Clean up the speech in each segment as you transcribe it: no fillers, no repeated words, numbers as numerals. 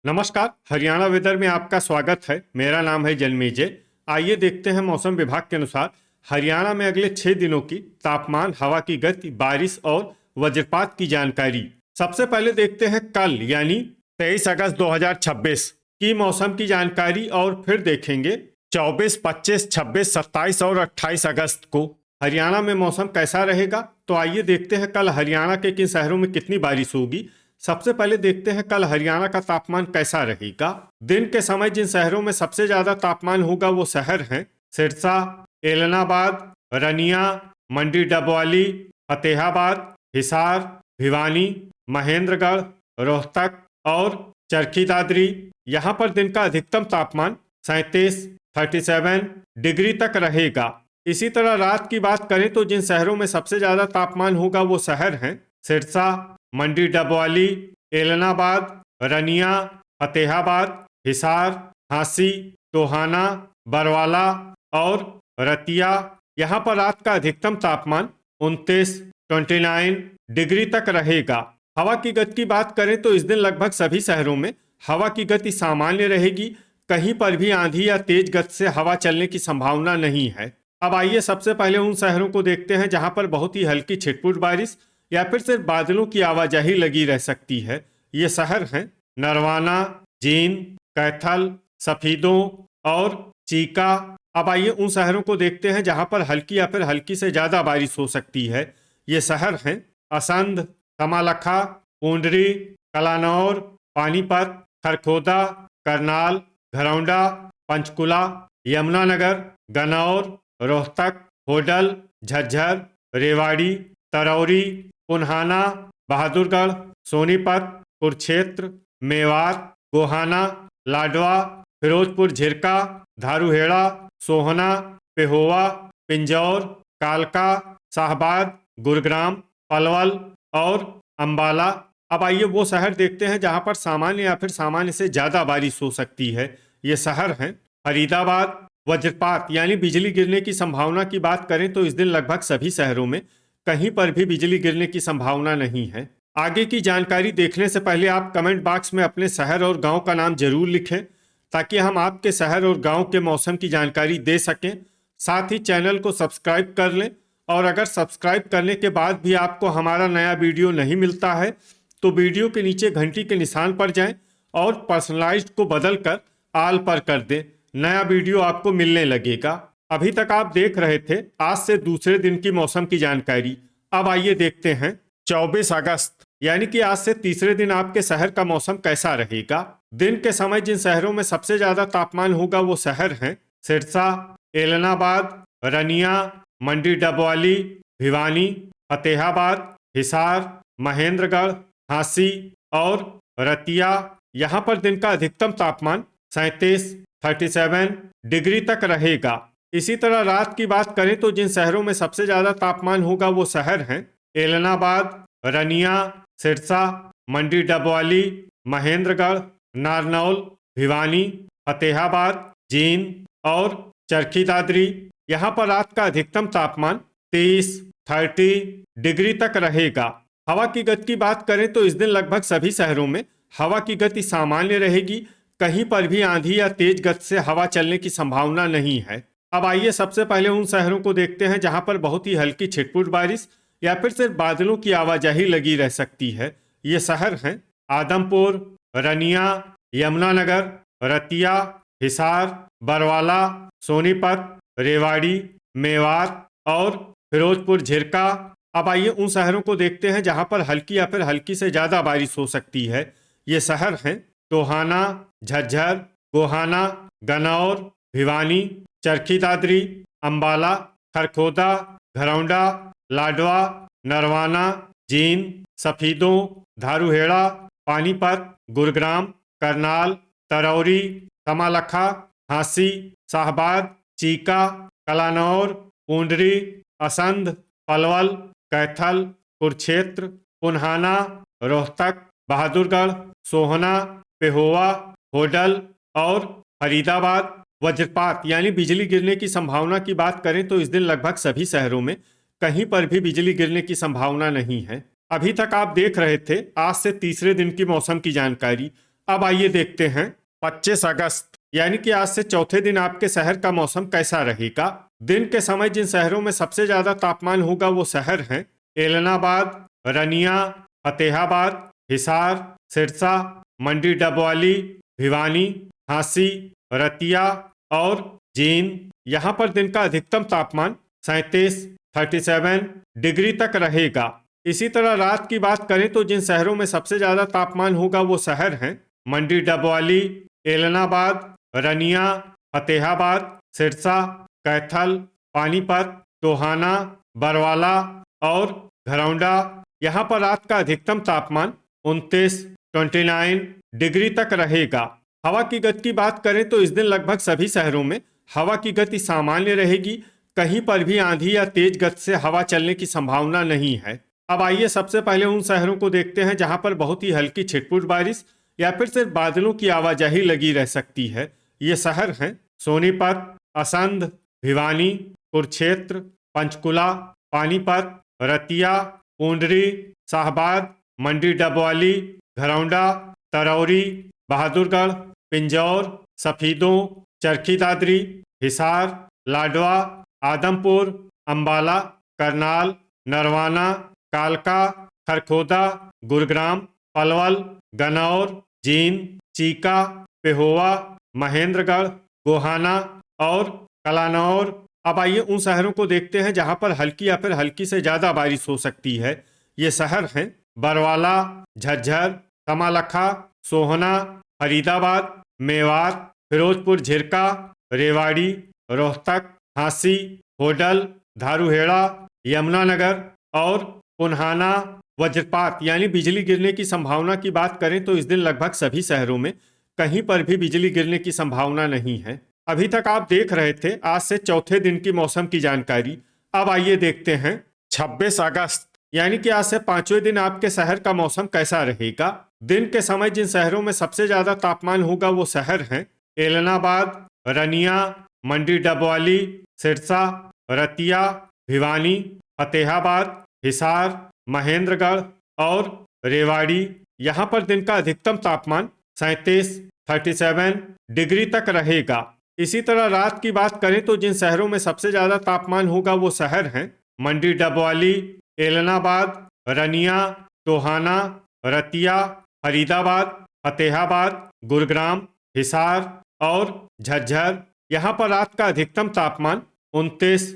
नमस्कार। हरियाणा वेदर में आपका स्वागत है। मेरा नाम है जन्मेजय। आइए देखते हैं मौसम विभाग के अनुसार हरियाणा में अगले 6 दिनों की तापमान, हवा की गति, बारिश और वज्रपात की जानकारी। सबसे पहले देखते हैं कल यानी 23 अगस्त 2026 की मौसम की जानकारी और फिर देखेंगे 24, 25, 26, 27 और 28 अगस्त को हरियाणा में मौसम कैसा रहेगा। तो आइए देखते हैं कल हरियाणा के किन शहरों में कितनी बारिश होगी। सबसे पहले देखते हैं कल हरियाणा का तापमान कैसा रहेगा। दिन के समय जिन शहरों में सबसे ज्यादा तापमान होगा वो शहर हैं सिरसा, एलनाबाद, रनिया, मंडी डबवाली, फतेहाबाद, हिसार, भिवानी, महेंद्रगढ़, रोहतक और चरखी दादरी। यहाँ पर दिन का अधिकतम तापमान 37 डिग्री तक रहेगा। इसी तरह रात की बात करें तो जिन शहरों में सबसे ज्यादा तापमान होगा वो शहर हैं सिरसा, मंडी डबवाली, एलनाबाद, रनिया, फतेहाबाद, हिसार, झांसी, टोहाना, बरवाला और रतिया। यहाँ पर रात का अधिकतम तापमान 29 डिग्री तक रहेगा। हवा की गति की बात करें तो इस दिन लगभग सभी शहरों में हवा की गति सामान्य रहेगी। कहीं पर भी आंधी या तेज गति से हवा चलने की संभावना नहीं है। अब आइए सबसे पहले उन शहरों को देखते हैं जहां पर बहुत ही हल्की छिटपुट बारिश या फिर सिर्फ बादलों की आवाजाही लगी रह सकती है। ये शहर हैं नरवाना, जींद, कैथल, सफीदों और चीका। अब आइए उन शहरों को देखते हैं जहां पर हल्की या फिर हल्की से ज्यादा बारिश हो सकती है। ये शहर हैं असंध, कमालखा, पूंडरी, कलानौर, पानीपत, खरखोदा, करनाल, घरौंडा, पंचकुला, यमुनानगर, गन्नौर, रोहतक, होडल, झज्जर, रेवाड़ी, तरौरी, पुन्हाना, बहादुरगढ़, सोनीपत, कुरुक्षेत्र, मेवात, गोहाना, लाडवा, फिरोजपुर झिरका, धारूहेड़ा, सोहना, पेहोवा, पिंजौर, कालका, शाहबाद, गुरुग्राम, पलवल और अंबाला। अब आइए वो शहर देखते हैं जहां पर सामान्य या फिर सामान्य से ज्यादा बारिश हो सकती है। ये शहर हैं फरीदाबाद। वज्रपात यानी बिजली गिरने की संभावना की बात करें तो इस दिन लगभग सभी शहरों में कहीं पर भी बिजली गिरने की संभावना नहीं है। आगे की जानकारी देखने से पहले आप कमेंट बॉक्स में अपने शहर और गांव का नाम जरूर लिखें ताकि हम आपके शहर और गांव के मौसम की जानकारी दे सकें। साथ ही चैनल को सब्सक्राइब कर लें और अगर सब्सक्राइब करने के बाद भी आपको हमारा नया वीडियो नहीं मिलता है तो वीडियो के नीचे घंटी के निशान पर जाएं और पर्सनलाइज्ड को बदल कर आल पर कर दें। नया वीडियो आपको मिलने लगेगा। अभी तक आप देख रहे थे आज से दूसरे दिन की मौसम की जानकारी। अब आइए देखते हैं 24 अगस्त यानी कि आज से तीसरे दिन आपके शहर का मौसम कैसा रहेगा। दिन के समय जिन शहरों में सबसे ज्यादा तापमान होगा वो शहर हैं सिरसा, एलनाबाद, रनिया, मंडी डबवाली, भिवानी, फतेहाबाद, हिसार, महेंद्रगढ़, झांसी और रतिया। यहाँ पर दिन का अधिकतम तापमान 37 डिग्री तक रहेगा। इसी तरह रात की बात करें तो जिन शहरों में सबसे ज्यादा तापमान होगा वो शहर हैं एलनाबाद, रनिया, सिरसा, मंडी डबवाली, महेंद्रगढ़, नारनौल, भिवानी, फतेहाबाद, जींद और चरखी दादरी। यहाँ पर रात का अधिकतम तापमान 30 डिग्री तक रहेगा। हवा की गति की बात करें तो इस दिन लगभग सभी शहरों में हवा की गति सामान्य रहेगी। कहीं पर भी आंधी या तेज गति से हवा चलने की संभावना नहीं है। अब आइए सबसे पहले उन शहरों को देखते हैं जहां पर बहुत ही हल्की छिटपुट बारिश या फिर सिर्फ बादलों की आवाजाही लगी रह सकती है। ये शहर हैं आदमपुर, रनिया, यमुनानगर, रतिया, हिसार, बरवाला, सोनीपत, रेवाड़ी, मेवात और फिरोजपुर झिरका। अब आइए उन शहरों को देखते हैं जहां पर हल्की या फिर हल्की से ज्यादा बारिश हो सकती है। ये शहर हैं टोहाना, झज्जर, गोहाना, गन्नौर, भिवानी, चरखी दादरी, अंबाला, खरखोदा, घरौंडा, लाडवा, नरवाना, जींद, सफीदों, धारूहेड़ा, पानीपत, गुरुग्राम, करनाल, तरौरी, कमालखा, झांसी, शाहबाद, चीका, कलानौर, पूंडरी, असंध, पलवल, कैथल, कुरुक्षेत्र, पुन्हाना, रोहतक, बहादुरगढ़, सोहना, पेहोवा, होडल और फरीदाबाद। वज्रपात यानी बिजली गिरने की संभावना की बात करें तो इस दिन लगभग सभी शहरों में कहीं पर भी बिजली गिरने की संभावना नहीं है। अभी तक आप देख रहे थे आज से तीसरे दिन की मौसम की जानकारी। अब आइए देखते हैं 25 अगस्त यानी कि आज से चौथे दिन आपके शहर का मौसम कैसा रहेगा। दिन के समय जिन शहरों में सबसे ज्यादा तापमान होगा वो शहर हैं एलनाबाद, रनिया, फतेहाबाद, हिसार, सिरसा, मंडी डबवाली, भिवानी, झांसी, रतिया और जींद। यहाँ पर दिन का अधिकतम तापमान 37 डिग्री तक रहेगा। इसी तरह रात की बात करें तो जिन शहरों में सबसे ज्यादा तापमान होगा वो शहर हैं मंडी डबवाली, एलनाबाद, रनिया, फतेहाबाद, सिरसा, कैथल, पानीपत, टोहाना, बरवाला और घरौंडा। यहाँ पर रात का अधिकतम तापमान 29 डिग्री तक रहेगा। हवा की गति की बात करें तो इस दिन लगभग सभी शहरों में हवा की गति सामान्य रहेगी। कहीं पर भी आंधी या तेज गति से हवा चलने की संभावना नहीं है। अब आइए सबसे पहले उन शहरों को देखते हैं जहां पर बहुत ही हल्की छिटपुट बारिश या फिर सिर्फ बादलों की आवाजाही लगी रह सकती है। ये शहर हैं सोनीपत, असंध, भिवानी, कुरुक्षेत्र, पंचकुला, पानीपत, रतिया, पूंडरी, शाहबाद, मंडी डबवाली, घरौंडा, तरौरी, बहादुरगढ़, पिंजौर, सफीदों, चरखी दादरी, हिसार, लाडवा, आदमपुर, अंबाला, करनाल, नरवाना, कालका, खरखोदा, गुरुग्राम, पलवल, गन्नौर, जींद, चीका, पेहोवा, महेंद्रगढ़, गोहाना और कलानौर। अब आइए उन शहरों को देखते हैं जहां पर हल्की या फिर हल्की से ज्यादा बारिश हो सकती है। ये शहर हैं बरवाला, झज्जर, कमालखा, सोहना, फरीदाबाद, मेवात, फिरोजपुर झिरका, रेवाड़ी, रोहतक, झांसी, होडल, धारूहेड़ा, यमुनानगर और पुन्हाना। वज्रपात यानी बिजली गिरने की संभावना की बात करें तो इस दिन लगभग सभी शहरों में कहीं पर भी बिजली गिरने की संभावना नहीं है। अभी तक आप देख रहे थे आज से चौथे दिन की मौसम की जानकारी। अब आइए देखते हैं 26 अगस्त यानी कि आज से पांचवें दिन आपके शहर का मौसम कैसा रहेगा। दिन के समय जिन शहरों में सबसे ज्यादा तापमान होगा वो शहर हैं एलनाबाद, रनिया, मंडी डबवाली, सिरसा, रतिया, भिवानी, फतेहाबाद, हिसार, महेंद्रगढ़ और रेवाड़ी। यहाँ पर दिन का अधिकतम तापमान 37 डिग्री तक रहेगा। इसी तरह रात की बात करें तो जिन शहरों में सबसे ज्यादा तापमान होगा वो शहर हैं मंडी डबवाली, एलनाबाद, रनिया, टोहाना, रतिया, फरीदाबाद, फतेहाबाद, गुरुग्राम, हिसार और झज्जर। यहाँ पर रात का अधिकतम तापमान 29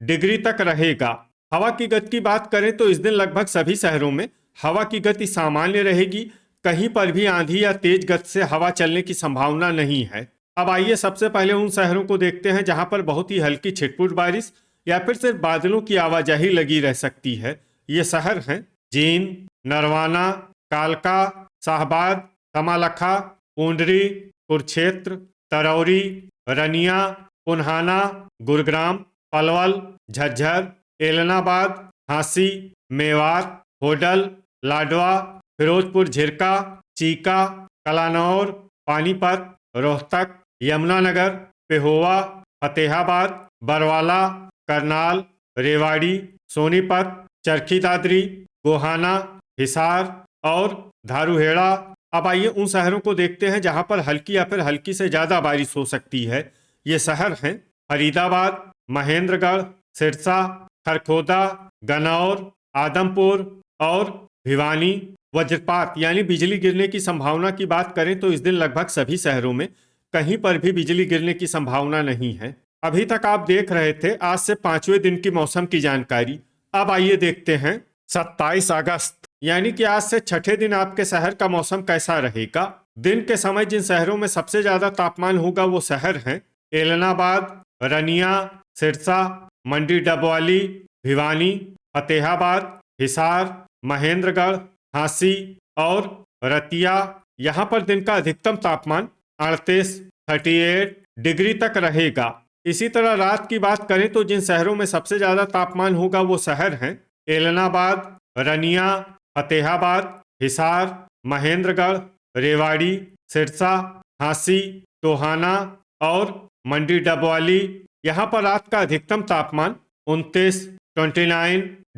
डिग्री तक रहेगा। हवा की गति की बात करें तो इस दिन लगभग सभी शहरों में हवा की गति सामान्य रहेगी। कहीं पर भी आंधी या तेज गति से हवा चलने की संभावना नहीं है। अब आइए सबसे पहले उन शहरों को देखते हैं जहां पर बहुत ही हल्की छिटपुट बारिश या फिर सिर्फ बादलों की आवाजाही लगी रह सकती है। ये शहर हैं जींद, नरवाना, कालका, शाहबाद, कमालखा, पूंडरी, कुरुक्षेत्र, तरौरी, रनिया, पुन्हाना, गुरुग्राम, पलवल, झज्जर, एलनाबाद, झांसी, मेवात, होडल, लाडवा, फिरोजपुर झिरका, चीका, कलानौर, पानीपत, रोहतक, यमुनानगर, पेहोवा, फतेहाबाद, बरवाला, करनाल, रेवाड़ी, सोनीपत, चरखी दादरी, गोहाना, हिसार और धारूहेड़ा। अब आइए उन शहरों को देखते हैं जहां पर हल्की या फिर हल्की से ज्यादा बारिश हो सकती है। ये शहर हैं फरीदाबाद, महेंद्रगढ़, सिरसा, खरखोदा, गन्नौर, आदमपुर और भिवानी। वज्रपात यानी बिजली गिरने की संभावना की बात करें तो इस दिन लगभग सभी शहरों में कहीं पर भी बिजली गिरने की संभावना नहीं है। अभी तक आप देख रहे थे आज से पांचवें दिन की मौसम की जानकारी। अब आइए देखते हैं 27 अगस्त यानी कि आज से छठे दिन आपके शहर का मौसम कैसा रहेगा। दिन के समय जिन शहरों में सबसे ज्यादा तापमान होगा वो शहर हैं एलनाबाद, रनिया, सिरसा, मंडी डबवाली, भिवानी, फतेहाबाद, हिसार, महेंद्रगढ़, झांसी और रतिया। यहाँ पर दिन का अधिकतम तापमान 38 डिग्री तक रहेगा। इसी तरह रात की बात करें तो जिन शहरों में सबसे ज्यादा तापमान होगा वो शहर हैं एलनाबाद, रनिया, फतेहाबाद, हिसार, महेंद्रगढ़, रेवाड़ी, सिरसा, झांसी, टोहाना और मंडी डबवाली। यहाँ पर रात का अधिकतम तापमान 29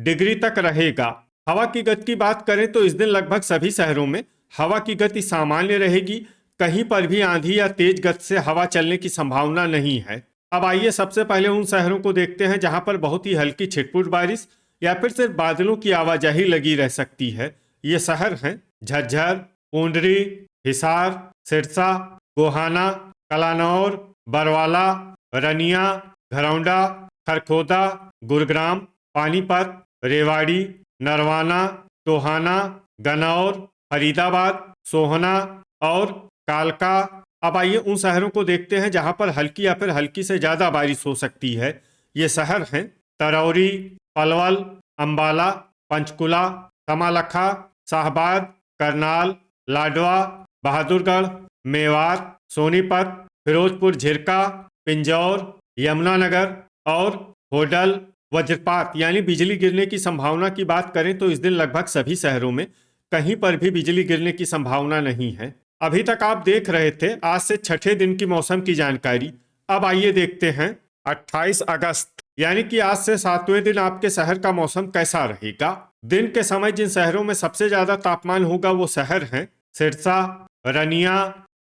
डिग्री तक रहेगा। हवा की गति की बात करें तो इस दिन लगभग सभी शहरों में हवा की गति सामान्य रहेगी, कहीं पर भी आंधी या तेज गति से हवा चलने की संभावना नहीं है। अब आइए सबसे पहले उन शहरों को देखते हैं जहां पर बहुत ही हल्की छिटपुट बारिश या फिर सिर्फ बादलों की आवाजाही लगी रह सकती है। ये शहर हैं झज्जर, पूंडरी, हिसार, सिरसा, गोहाना, कलानौर, बरवाला, रनिया, घरौंडा, खरखोदा, गुरुग्राम, पानीपत, रेवाड़ी, नरवाना, टोहाना, गन्नौर, फरीदाबाद, सोहना और कालका। अब आइए उन शहरों को देखते हैं जहां पर हल्की या फिर हल्की से ज्यादा बारिश हो सकती है। ये शहर हैं तरौरी, पलवल, अंबाला, पंचकुला, कमालखा, शाहबाद, करनाल, लाडवा, बहादुरगढ़, मेवात, सोनीपत, फिरोजपुर झिरका, पिंजौर, यमुनानगर और होडल। वज्रपात यानी बिजली गिरने की संभावना की बात करें तो इस दिन लगभग सभी शहरों में कहीं पर भी बिजली गिरने की संभावना नहीं है। अभी तक आप देख रहे थे आज से छठे दिन की मौसम की जानकारी। अब आइए देखते हैं 28 अगस्त यानी कि आज से 7वें दिन आपके शहर का मौसम कैसा रहेगा। दिन के समय जिन शहरों में सबसे ज्यादा तापमान होगा वो शहर हैं सिरसा, रनिया,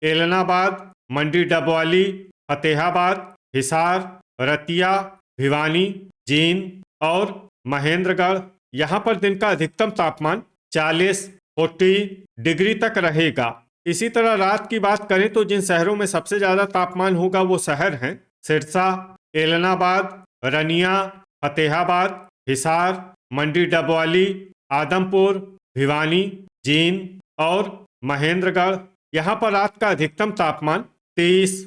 एलनाबाद, मंडी डबवाली, फतेहाबाद, हिसार, रतिया, भिवानी, जींद और महेंद्रगढ़। यहाँ पर दिन का अधिकतम तापमान 40 डिग्री तक रहेगा। इसी तरह रात की बात करें तो जिन शहरों में सबसे ज्यादा तापमान होगा वो शहर हैं सिरसा, एलनाबाद, रनिया, फतेहाबाद, हिसार, मंडी डबवाली, आदमपुर, भिवानी, जींद और महेंद्रगढ़। यहाँ पर रात का अधिकतम तापमान 30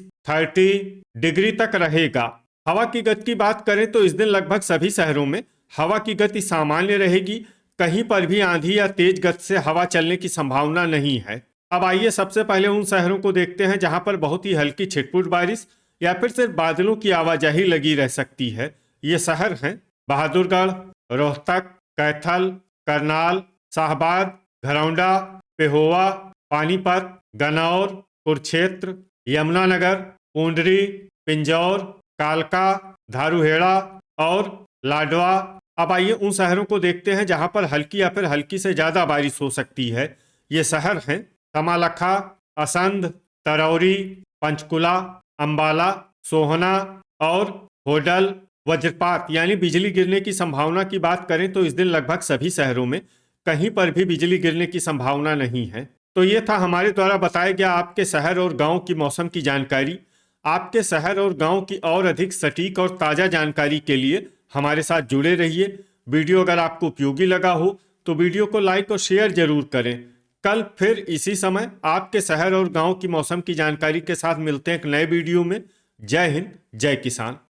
डिग्री तक रहेगा। हवा की गति की बात करें तो इस दिन लगभग सभी शहरों में हवा की गति सामान्य रहेगी, कहीं पर भी आंधी या तेज गति से हवा चलने की संभावना नहीं है। अब आइए सबसे पहले उन शहरों को देखते हैं जहां पर बहुत ही हल्की छिटपुट बारिश या फिर सिर्फ बादलों की आवाजाही लगी रह सकती है। ये शहर हैं बहादुरगढ़, रोहतक, कैथल, करनाल, शाहबाद, घरौंडा, पेहोवा, पानीपत, गन्नौर, कुरुक्षेत्र, यमुनानगर, पूंडरी, पिंजौर, कालका, धारूहेड़ा और लाडवा। अब आइए उन शहरों को देखते हैं जहां पर हल्की या फिर हल्की से ज्यादा बारिश हो सकती है। ये शहर हैं कमालखा, असंध, तरौरी, पंचकुला, अंबाला, सोहना और होडल। वज्रपात यानी बिजली गिरने की संभावना की बात करें तो इस दिन लगभग सभी शहरों में कहीं पर भी बिजली गिरने की संभावना नहीं है। तो ये था हमारे द्वारा बताया गया आपके शहर और गांव की मौसम की जानकारी। आपके शहर और गांव की और अधिक सटीक और ताज़ा जानकारी के लिए हमारे साथ जुड़े रहिए। वीडियो अगर आपको उपयोगी लगा हो तो वीडियो को लाइक और शेयर जरूर करें। कल फिर इसी समय आपके शहर और गांव की मौसम की जानकारी के साथ मिलते हैं एक नए वीडियो में। जय हिंद, जय किसान।